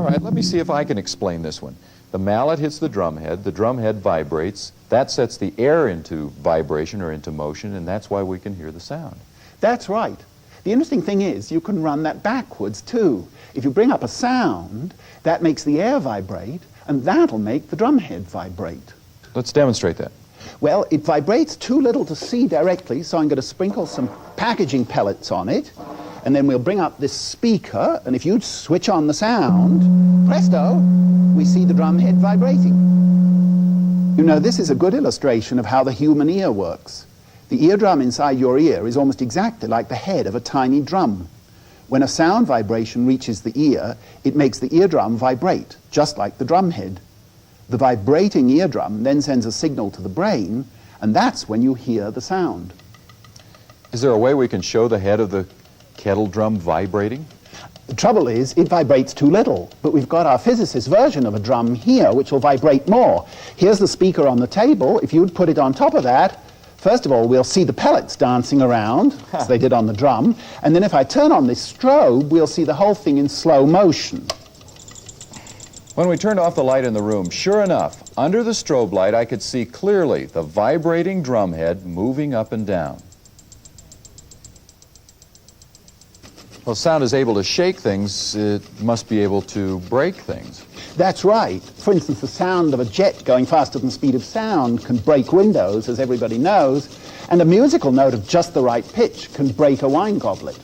All right, let me see if I can explain this one. The mallet hits the drum head vibrates, that sets the air into vibration or into motion, and that's why we can hear the sound. That's right. The interesting thing is you can run that backwards too. If you bring up a sound, that makes the air vibrate, and that'll make the drum head vibrate. Let's demonstrate that. Well, it vibrates too little to see directly, so I'm going to sprinkle some packaging pellets on it, and then we'll bring up this speaker, and if you switch on the sound, presto, we see the drum head vibrating. You know, this is a good illustration of how the human ear works. The eardrum inside your ear is almost exactly like the head of a tiny drum. When a sound vibration reaches the ear, it makes the eardrum vibrate, just like the drum head. The vibrating eardrum then sends a signal to the brain, and that's when you hear the sound. Is there a way we can show the head of the kettle drum vibrating? The trouble is, it vibrates too little, but we've got our physicist's version of a drum here, which will vibrate more. Here's the speaker on the table. If you'd put it on top of that, first of all, we'll see the pellets dancing around, as they did on the drum, and then if I turn on this strobe, we'll see the whole thing in slow motion. When we turned off the light in the room, sure enough, under the strobe light I could see clearly the vibrating drum head moving up and down. Well, sound is able to shake things, it must be able to break things. That's right. For instance, the sound of a jet going faster than the speed of sound can break windows, as everybody knows, and a musical note of just the right pitch can break a wine goblet.